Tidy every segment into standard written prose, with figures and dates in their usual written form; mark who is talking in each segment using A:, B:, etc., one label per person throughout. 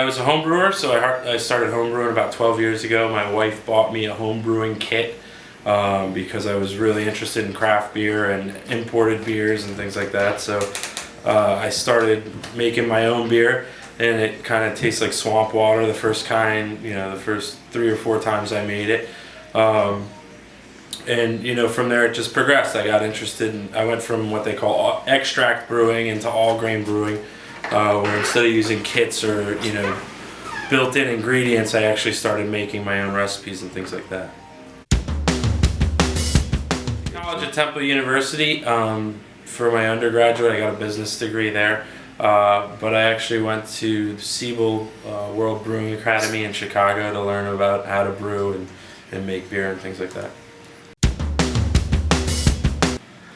A: was a home brewer, so I started home brewing about 12 years ago. My wife bought me a home brewing kit because I was really interested in craft beer and imported beers and things like that. So I started making my own beer, and it kind of tastes like swamp water the first kind, the first 3 or 4 times I made it. And from there it just progressed. I got interested I went from what they call extract brewing into all grain brewing, where instead of using kits or built-in ingredients, I actually started making my own recipes and things like that. College at Temple University, for my undergraduate, I got a business degree there, but I actually went to Siebel World Brewing Academy in Chicago to learn about how to brew and make beer and things like that.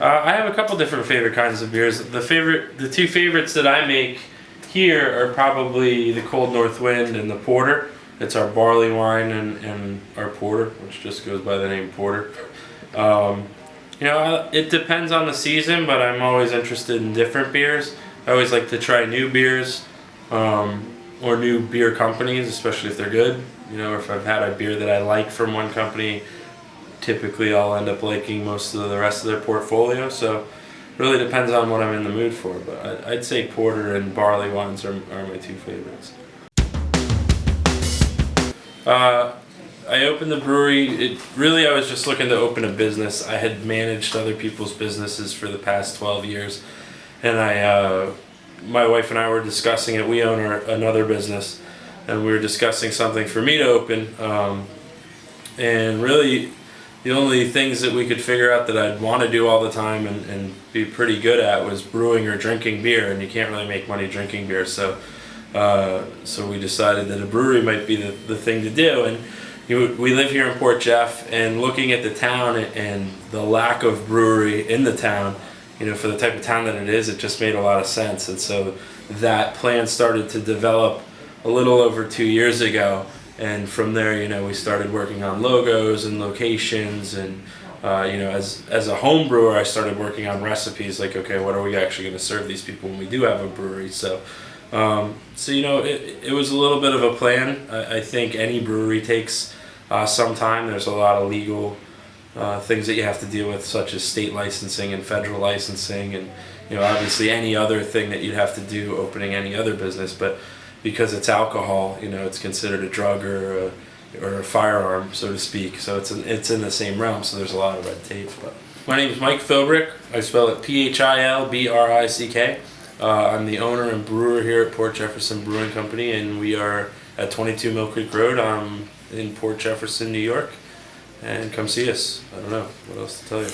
A: I have a couple different favorite kinds of beers. The 2 favorites that I make here are probably the Cold North Wind and the Porter. It's our barley wine and our porter, which just goes by the name Porter. It depends on the season, but I'm always interested in different beers. I always like to try new beers or new beer companies, especially if they're good. Or if I've had a beer that I like from one company, typically I'll end up liking most of the rest of their portfolio. So it really depends on what I'm in the mood for, but I'd say porter and barley wines are my 2 favorites. I opened the brewery, I was just looking to open a business. I had managed other people's businesses for the past 12 years, and my wife and I were discussing it. We own another business, and we were discussing something for me to open, and really the only things that we could figure out that I'd want to do all the time and be pretty good at was brewing or drinking beer, and you can't really make money drinking beer, so we decided that a brewery might be the thing to do. And we live here in Port Jeff, and looking at the town and the lack of brewery in the town, for the type of town that it is, it just made a lot of sense. And so that plan started to develop a little over 2 years ago. And from there, we started working on logos and locations, and as a home brewer, I started working on recipes. Like, okay, what are we actually going to serve these people when we do have a brewery? So it was a little bit of a plan. I think any brewery takes some time. There's a lot of legal things that you have to deal with, such as state licensing and federal licensing, and obviously any other thing that you'd have to do opening any other business. But because it's alcohol, it's considered a drug or a firearm, so to speak. So it's in the same realm. So there's a lot of red tape. But my name is Mike Philbrick. I spell it Philbrick. I'm the owner and brewer here at Port Jefferson Brewing Company, and we are at 22 Mill Creek Road in Port Jefferson, New York. And come see us. I don't know what else to tell you.